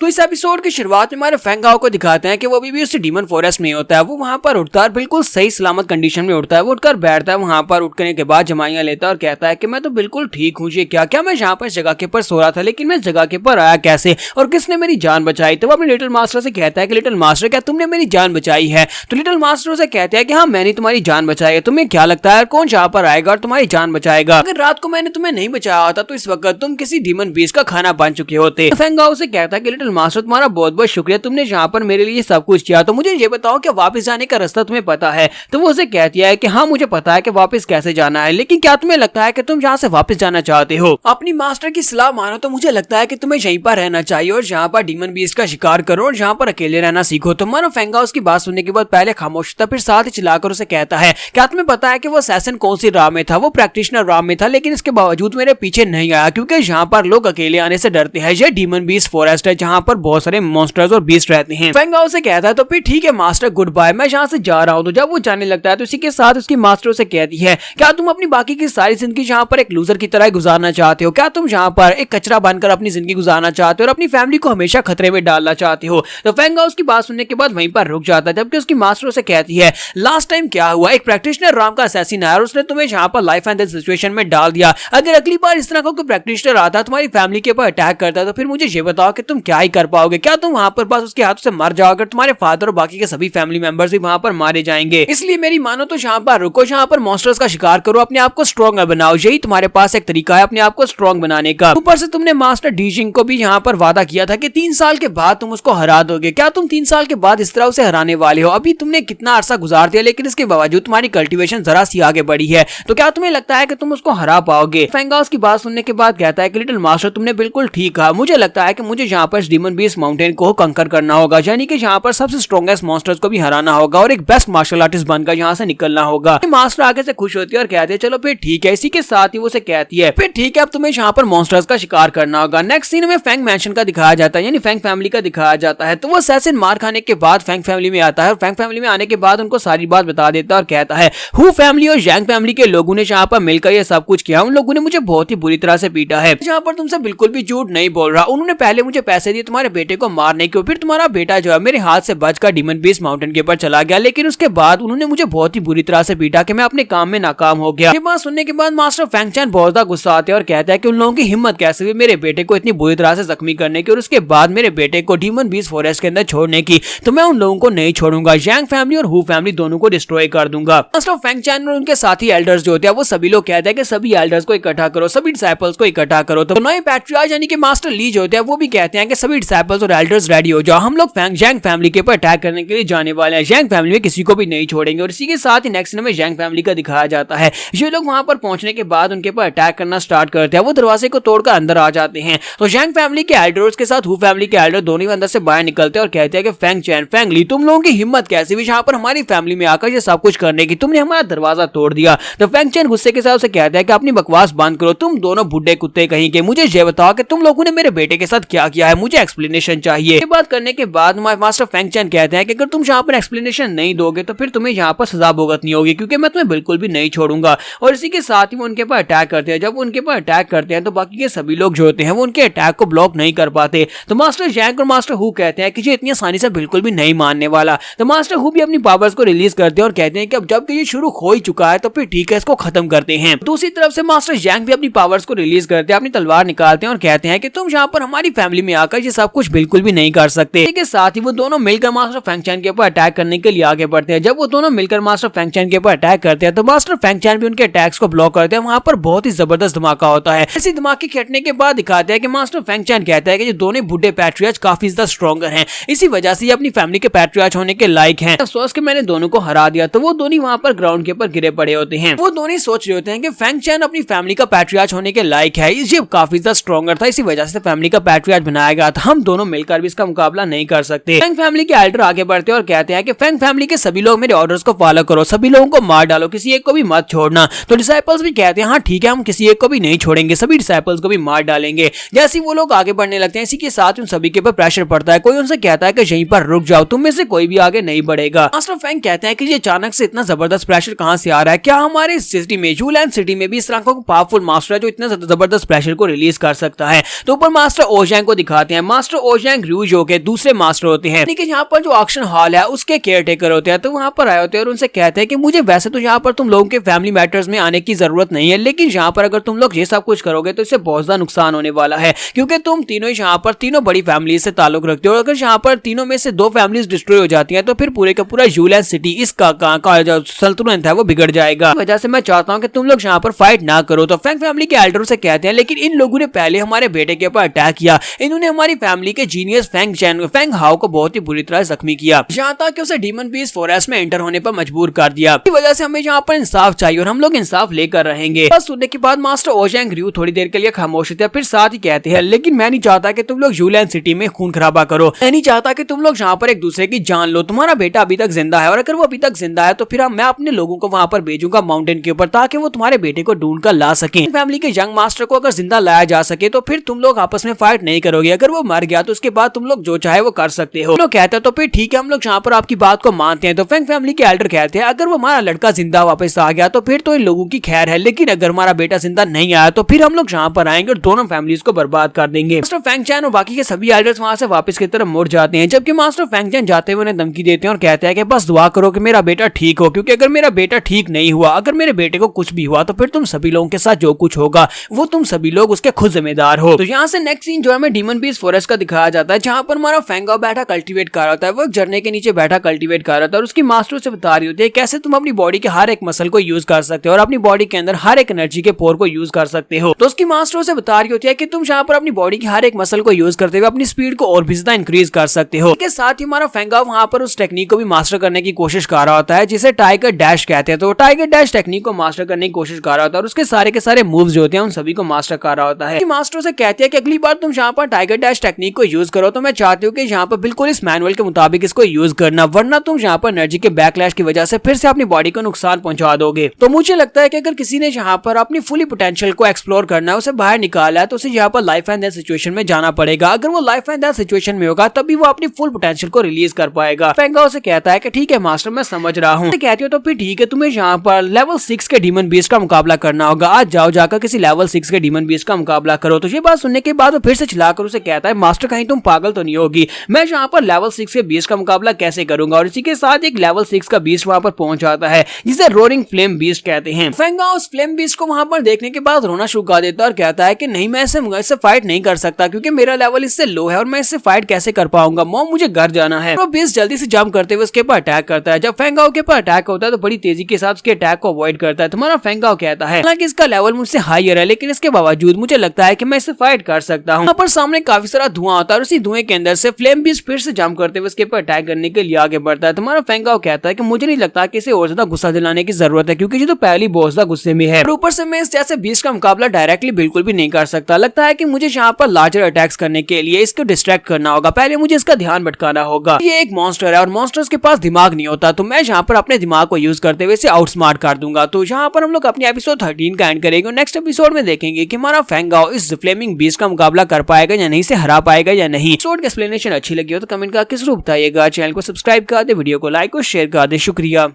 तो इस एपिसोड की शुरुआत में हमारे फेंगाओ को दिखाते हैं कि वो अभी भी उस डीमन फॉरेस्ट में होता है। वो वहां पर उठता है, बिल्कुल सही सलामत कंडीशन में उठता है। वो उठकर बैठता है, वहां पर उठने के बाद जमाइयां लेता है और कहता है कि मैं तो बिल्कुल ठीक हूँ। ये क्या क्या मैं यहाँ पर जगह के ऊपर सो रहा था, लेकिन मैं जगह के ऊपर आया कैसे और किसने मेरी जान बचाई। तो वो अपने लिटिल मास्टर से कहता है कि लिटिल मास्टर क्या तुमने मेरी जान बचाई है। तो लिटिल मास्टर उसे कहते हैं कि हाँ मैंने तुम्हारी जान बचाई है। तुम्हें क्या लगता है कौन यहाँ पर आएगा और तुम्हारी जान बचाएगा। अगर रात को मैंने तुम्हें नहीं बचाया होता तो इस वक्त तुम किसी डीमन बीस्ट का खाना बन चुके होते। फेंगाओ से कहता है कि लिटिल मास्टर तुम्हारा बहुत बहुत शुक्रिया, तुमने यहाँ पर मेरे लिए सब कुछ किया। तो मुझे ये बताओ कि वापस जाने का रास्ता तुम्हें पता है। तो वो उसे कहती है कि हाँ मुझे पता है कि वापस कैसे जाना है, लेकिन क्या तुम्हें लगता है कि तुम यहाँ से वापस जाना चाहते हो। अपनी मास्टर की सलाह मानो तो मुझे लगता है कि तुम्हें यहीं पर रहना चाहिए और यहाँ पर डीमन बीस्ट का शिकार करो और यहाँ पर अकेले रहना सीखो। तो मानो फेंगाओ उसकी बात सुनने के बाद पहले खामोश था, फिर साथ ही चिल्लाकर उसे कहता है क्या तुम्हें पता है कि वो असैसिन कौन सी राह में था। वो प्रैक्टिशनर राह में था, लेकिन इसके बावजूद मेरे पीछे नहीं आया क्योंकि यहाँ पर लोग अकेले आने से डरते हैं। ये डीमन बीस्ट फॉरेस्ट है जहाँ पर बहुत सारे मॉन्स्टर्स और बीस्ट रहते हैं। फेंगाओ से कहता है तो फिर ठीक है मास्टर गुड बाय, मैं यहाँ से जा रहा हूँ। तो जब वो जाने लगता है तो इसी के साथ उसकी मास्टर से कहती है क्या तुम अपनी बाकी की सारी जिंदगी यहाँ पर एक लूजर की तरह गुजारना चाहते हो। क्या तुम यहाँ पर एक कचरा बनकर अपनी जिंदगी गुजारना चाहते हो और अपनी फैमिली को हमेशा खतरे में डालना चाहते हो। तो फेंगाओ उसकी बात सुनने के बाद वहीं पर रुक जाता है, जबकि उसकी मास्टर से कहती है लास्ट टाइम क्या हुआ, एक प्रैक्टिशनर राम का असैसिन आया और उसने तुम्हें यहाँ पर लाइफ एंड डेथ सिचुएशन में डाल दिया। अगर अगली बार इस तरह का कोई प्रैक्टिशनर आता तुम्हारी फैमिली के ऊपर अटैक करता तो फिर मुझे ये बताओ कि तुम क्या ही कर पाओगे। क्या तुम वहां पर बस उसके हाथों से मर जाओगे, तुम्हारे फादर और बाकी के सभी फैमिली मेंबर्स भी वहां पर मारे जाएंगे। इसलिए मेरी मानो तो यहाँ पर रुको, यहाँ पर मॉन्स्टर्स का शिकार करो, अपने आप को स्ट्रॉन्ग बनाओ। यही तुम्हारे पास एक तरीका है अपने आप को स्ट्रॉन्ग बनाने का। ऊपर से तुमने मास्टर डीजिंग को भी यहाँ पर वादा किया था कि 3 साल के बाद तुम उसको हरा दोगे। क्या तुम 3 साल के बाद इस तरह उसे हराने वाले हो। अभी तुमने कितना अरसा गुजार दिया, लेकिन इसके बावजूद तुम्हारी कल्टीवेशन जरा सी आगे बढ़ी है। तो क्या तुम्हें लगता है कि तुम उसको हरा पाओगे। फेंगाओ की बात सुनने के बाद कहता है कि लिटिल मास्टर तुमने बिल्कुल ठीक कहा, मुझे लगता है कि मुझे यहाँ पर डीमन बीस्ट माउंटेन को कंकर करना होगा, यानी कि यहाँ पर सबसे स्ट्रॉन्गेस्ट मॉन्स्टर्स को भी हराना होगा और एक बेस्ट मार्शल आर्टिस्ट बनकर यहाँ से निकलना होगा। मास्टर आगे से खुश होती है और कहते हैं चलो फिर ठीक है। इसी के साथ ही वो से कहती है फिर ठीक है अब तुम्हें यहाँ पर मॉन्स्टर्स का शिकार करना होगा। नेक्स्ट सीन में फैंग मैंशन का दिखाया जाता है, यानी फैंग फैमिली का दिखाया जाता है। तो वो असैसिन मार खाने के बाद फैंग फैमिली में आता है और फैंग फैमिली में आने के बाद उनको सारी बात बता देता है और कहता है हु फैमिली और यांग फैमिली के लोगों ने यहाँ पर मिलकर ये सब कुछ किया। उन लोगों ने मुझे बहुत ही बुरी तरह से पीटा है। यहाँ पर तुमसे बिल्कुल भी झूठ नहीं बोल रहा। उन्होंने पहले मुझे पैसे दिए तुम्हारे बेटे को मारने के, फिर तुम्हारा बेटा जो है मेरे हाथ से बचकर डीमन बीस्ट माउंटेन के ऊपर चला गया, लेकिन उसके बाद उन्होंने मुझे बहुत ही बुरी तरह से पीटा कि मैं अपने काम में नाकाम हो गया। ये बात सुनने के बाद मास्टर फेंग चैन बहुत ज्यादा गुस्सा आते हैं और कहता है कि उन लोगों की हिम्मत कैसे हुई मेरे बेटे को इतनी बुरी तरह से जख्मी करने की और उसके बाद मेरे बेटे को डीमन बीस्ट फॉरेस्ट के अंदर छोड़ने की। तो मैं उन लोगों को नहीं छोड़ूंगा, यांग फैमिली और हु फैमिली दोनों को डिस्ट्रॉय कर दूंगा। मास्टर फेंग चैन और उनके साथी एल्डर्स जो होते हैं वो सभी लोग कहते हैं कि सभी एल्डर्स को इकट्ठा करो, सभी डिसाइपल्स को इकट्ठा करो। तो नए पैट्रियार्च यानी कि मास्टर ली जो होते हैं वो भी कहते हैं कि सभी डिसाइपल्स और एल्डर्स रेडी हो जाओ, हम लोग यांग फैमिली के ऊपर अटैक करने के लिए जाने वाले हैं। यांग फैमिली में किसी को भी नहीं छोड़ेंगे। और इसी के साथ ही नेक्स्ट सीन में यांग फैमिली का दिखाया जाता है। ये लोग वहां पर पहुंचने के बाद उनके ऊपर अटैक करना स्टार्ट करते हैं। वो दरवाजे को तोड़कर अंदर आ जाते हैं। तो यांग फैमिली के एल्डर्स के साथ हु फैमिली के एल्डर दोनों अंदर से बाहर निकलते हैं और कहते हैं कि फेंग चैन फेंग ली तुम लोगों की हिम्मत कैसी हुई यहाँ पर हमारी फैमिली में आकर ये सब कुछ करने की, तुमने हमारा दरवाजा तोड़ दिया। तो फेंग चैन गुस्से के साथ उसे कहता है कि अपनी बकवास बंद करो, तुम दोनों बुड्ढे कुत्ते कहीं के, मुझे ये बताओ कि तुम लोगों ने मेरे बेटे के साथ क्या किया है, मुझे एक्सप्लेनेशन चाहिए। ये बात करने के बाद मास्टर फेंग चैन कहते हैं कि अगर तुम यहाँ पर एक्सप्लेनेशन नहीं दोगे तो फिर तुम्हें यहाँ पर सजा भुगतनी होगी, क्योंकि मैं तुम्हें बिल्कुल भी नहीं छोड़ूंगा। और इसी के साथ ही वो उनके पर अटैक करते हैं। जब वो उनके पर अटैक करते हैं तो बाकी के सभी लोग जो होते हैं वो उनके अटैक को ब्लॉक नहीं कर पाते। तो मास्टर यांग और मास्टर हु कहते हैं कि ये इतनी आसानी से बिल्कुल भी नहीं मानने वाला। तो मास्टर हु भी अपनी पावर्स को रिलीज करते हैं और कहते हैं कि अब जब ये शुरू हो ही चुका है तो फिर ठीक है इसको खत्म करते हैं। दूसरी तरफ से मास्टर यांग भी अपनी पावर्स को रिलीज करते हैं, अपनी तलवार निकालते हैं और कहते हैं कि तुम यहाँ पर हमारी फैमिली में आकर ये सब कुछ बिल्कुल भी नहीं कर सकते। इसके साथ ही वो दोनों मिलकर मास्टर फेंग चैन के ऊपर अटैक करने के लिए आगे बढ़ते हैं। जब वो दोनों मिलकर मास्टर फेंग चैन के ऊपर अटैक करते हैं तो मास्टर फेंग चैन भी उनके अटैक्स को ब्लॉक करते हैं। वहां पर बहुत ही जबरदस्त धमाका होता है। ऐसी धमाके खटने के बाद दिखाते हैं कि मास्टर फेंग चैन कहता है कि ये दोनों बुड्ढे पैट्रियार्च काफी ज्यादा स्ट्रॉन्गर हैं, इसी वजह से ये अपनी फैमिली के पैट्रियार्च होने के लायक हैं। अफसोस कि मैंने दोनों को हरा दिया। तो वो दोनों वहां पर ग्राउंड के ऊपर गिरे पड़े होते हैं। वो दोनों सोच रहे होते हैं कि फेंग चैन अपनी फैमिली का पैट्रियार्च होने के लायक है, ये काफी ज्यादा स्ट्रॉन्गर था, इसी वजह से फैमिली का पैट्रियार्च बनाया गया था, हम दोनों मिलकर भी इसका मुकाबला नहीं कर सकते। फेंग फैमिली के एल्डर आगे बढ़ते और कहते हैं कि फेंग फैमिली के सभी लोग मेरे ऑर्डर्स को फॉलो करो, सभी लोगों को मार डालो, किसी एक को भी मत छोड़ना। तो डिसाइपल्स भी कहते हैं हाँ ठीक है हम किसी एक को भी नहीं छोड़ेंगे, सभी डिसाइपल्स को भी मार डालेंगे। जैसे वो लोग आगे बढ़ने लगते हैं इसी के साथ उन सभी के ऊपर प्रेशर पड़ता है। कोई उनसे कहता है कि यहीं पर रुक जाओ, तुम में से कोई भी आगे नहीं बढ़ेगा। मास्टर फेंग कहते हैं कि ये अचानक से इतना जबरदस्त प्रेशर कहां से आ रहा है, क्या हमारे सिटी में जूलैंड सिटी में भी इस तरह का पावरफुल मास्टर है जो इतना जबरदस्त प्रेशर को रिलीज कर सकता है। तो ऊपर मास्टर ओजैंग को दिखाते हैं। मास्टर ओजैंग रयू जो के दूसरे मास्टर होते हैं, लेकिन यहाँ पर जो ऑक्शन हॉल है उसके केयर टेकर होते हैं। तो वहाँ पर आए होते हैं और उनसे कहते हैं कि मुझे वैसे तो यहाँ पर तुम लोगों के फैमिली मैटर्स में आने की जरूरत नहीं है, लेकिन यहाँ पर अगर तुम लोग ये सब कुछ करोगे तो इससे बहुत ज्यादा नुकसान होने वाला है, क्योंकि तुम तीनों यहाँ पर तीनों बड़ी फैमिली से ताल्लुक रखते हो। अगर यहाँ पर तीनों में से 2 फैमिलीज डिस्ट्रॉय हो जाती हैं तो फिर पूरे का पूरा यूलैंड सिटी इसका जो संतुलन है वो बिगड़ जाएगा। वजह से मैं चाहता हूँ कि तुम लोग यहाँ पर फाइट ना करो। तो फैंग फैमिली के एल्डर से कहते हैं लेकिन इन लोगों ने पहले हमारे बेटे के ऊपर अटैक किया, इन्होंने हमारी फैमिली के जीनियस फैंग हाओ को बहुत ही बुरी तरह जख्मी किया, यहाँ तक कि उसे डीमन बीस्ट फॉरेस्ट में एंटर होने पर मजबूर कर दिया। इस वजह से हमें यहाँ पर इंसाफ चाहिए और हम लोग इंसाफ लेकर रहेंगे। बस सुनने के बाद मास्टर ओजैंग रयू थोड़ी देर के लिए खामोश होते हैं, फिर साथ ही कहते हैं लेकिन मैं नहीं चाहता कि तुम लोग यूलैंड सिटी में खून खराबा करो, मैं नहीं चाहता कि तुम लोग यहाँ पर एक दूसरे की जान लो। तुम्हारा बेटा अभी तक जिंदा है और अगर वो अभी तक जिंदा है तो फिर मैं अपने लोगों को वहाँ पर भेजूंगा माउंटेन के ऊपर, ताकि वो तुम्हारे बेटे को ढूंढ कर ला सके। फैमिली के यंग मास्टर को अगर जिंदा लाया जा सके तो फिर तुम लोग आपस में फाइट नहीं करोगे, अगर वो मर गया तो उसके बाद तुम लोग जो चाहे वो कर सकते हो। लोग कहते हैं तो फिर ठीक है, हम लोग यहाँ पर आपकी बात को मानते हैं। तो फैंग फैमिली के एल्डर कहते हैं अगर वो हमारा लड़का जिंदा वापस आ गया तो फिर तो इन लोगों की खैर है, लेकिन अगर हमारा बेटा जिंदा नहीं आया तो फिर हम लोग यहाँ पर आएंगे और दोनों फैमिलीज को बर्बाद कर देंगे। मास्टर फैंग चैन और बाकी के सभी एल्डर्स वहाँ से वापस की तरफ मुड़ जाते हैं, जबकि मास्टर फैंग चैन जाते हुए उन्हें धमकी देते हैं और कहते हैं कि बस दुआ करो कि मेरा बेटा ठीक हो, क्योंकि अगर मेरा बेटा ठीक नहीं हुआ, अगर मेरे बेटे को कुछ भी हुआ तो फिर तुम सभी लोगों के साथ जो कुछ होगा वो तुम सभी लोग उसके खुद जिम्मेदार हो। तो यहाँ से नेक्स्ट सीन जो हमें डीमन बीस्ट फॉरेस्ट का दिखाया जाता है, जहाँ पर हमारा फैंग हाओ बैठा कल्टीवेट कर रहा होता है, वो झरने के नीचे बैठा कल्टीवेट कर रहा था और उसकी मास्टर से बता रही होती है कैसे तुम अपनी बॉडी के हर एक मसल को यूज कर सकते हो और अपनी बॉडी के अंदर हर एक एनर्जी के पोर को यूज कर सकते हो। तो उसकी मास्टर से बता रही होती है कि तुम यहाँ पर अपनी बॉडी की हर एक मसल को यूज करते हुए अपनी स्पीड को और भी ज्यादा इंक्रीज कर सकते हो। इसके साथ ही हमारा फैंग हाओ वहाँ पर उस टेक्निक को भी मास्टर करने की कोशिश कर रहा होता है जिसे टाइगर डैश कहते हैं। तो टाइगर डैश टेक्निक को मास्टर करने की कोशिश कर रहा होता है और उसके सारे के सारे मूव्स जो होते हैं उन सभी को मास्टर कर रहा होता है। मास्टर से कहती है कि अगली बार तुम यहाँ पर टाइगर डैश टेक्निक को यूज करो तो मैं चाहती हूँ कि यहाँ पर बिल्कुल इस मैनुअल के मुताबिक इसको यूज करना, वरना तुम यहाँ पर एनर्जी के बैकलैश की वजह से फिर से अपनी बॉडी को नुकसान पहुंचा दोगे। तो मुझे लगता है कि अगर किसी ने यहाँ पर अपनी फुली पोटेंशियल को एक्सप्लोर करना है, उसे बाहर निकाला है, तो उसे यहाँ पर लाइफ एंड डेथ सिचुएशन में जाना पड़ेगा। अगर वो लाइफ एंड डेथ सिचुएशन में होगा तभी वो अपनी फुल पोटेंशियल को रिलीज कर पाएगा। फैंग हाओ से कहता है कि ठीक है मास्टर, मैं समझ रहा हूँ। कहती हो तो फिर ठीक है, तुम्हें यहाँ पर लेवल 6 के डीमन बीस्ट का मुकाबला करना होगा, आज जाओ जाकर किसी लेवल 6 के डीमन बीस्ट का मुकाबला करो। तो ये बात सुनने के बाद वो फिर से चिल्लाकर उसे कहता है मास्टर कहीं तुम पागल तो नहीं होगी, मैं यहाँ पर लेवल 6 के बीस्ट का मुकाबला कैसे करूंगा। और इसी के साथ एक लेवल 6 का बीस्ट वहाँ पर पहुंच जाता है जिसे रोरिंग फ्लेम बीस्ट कहते हैं। फैंग हाओ उस फ्लेम बीस्ट को वहाँ पर देखने के बाद रोना शुरू कर देता है और कहता है कि नहीं, मैं इससे फाइट नहीं कर सकता क्योंकि मेरा लेवल इससे लो है और मैं इससे फाइट कैसे कर पाऊंगा। मॉम, मुझे घर जाना है। तो बीस्ट जल्दी से जंप करते हुए उसके ऊपर अटैक करता है। जब फैंग हाओ के ऊपर अटैक होता है तो बड़ी तेजी के साथ उसके अटैक को अवॉइड करता है। तुम्हारा फैंग हाओ कहता है हालांकि इसका लेवल मुझसे हायर है, लेकिन इसके बावजूद मुझे लगता है कि मैं इससे फाइट कर सकता हूँ। यहाँ पर सामने काफी सारा धुआं होता है और उसी धुएं के अंदर से फ्लेम बीस्ट फिर से जंप करते हुए उसके ऊपर अटैक करने के लिए आगे बढ़ता है। तुम्हारा फैंग हाओ कहता है कि मुझे नहीं लगता कि इसे और ज्यादा गुस्सा दिलाने की जरूरत है, क्योंकि ये तो पहली बहुत ज्यादा गुस्से में है। ऊपर से मैं इस जैसे बीस्ट का मुकाबला डायरेक्टली बिल्कुल भी नहीं कर सकता। लगता है कि मुझे यहाँ पर लार्जर अटैक्स करने के लिए इसको डिस्ट्रैक्ट करना होगा, पहले मुझे इसका ध्यान भटकाना होगा। ये एक मॉन्स्टर है और मॉन्स्टर्स के पास दिमाग नहीं होता, तो मैं यहाँ पर अपने दिमाग को यूज करते हुए इसे आउटस्मार्ट कर दूंगा। तो यहाँ पर हम लोग अपने एपिसोड 13 का एंड करेंगे। नेक्स्ट एपिसोड में देखेंगे कि हमारा फैंग हाओ इस फ्लेमिंग बीस्ट का मुकाबला कर पाएगा या नहीं, से हरा पाएगा या नहीं। एपिसोड की एक्सप्लेनेशन अच्छी लगी हो तो कमेंट करके जरूर बताइएगा। चैनल को सब्सक्राइब कर दे, वीडियो को लाइक और शेयर कर दे। शुक्रिया।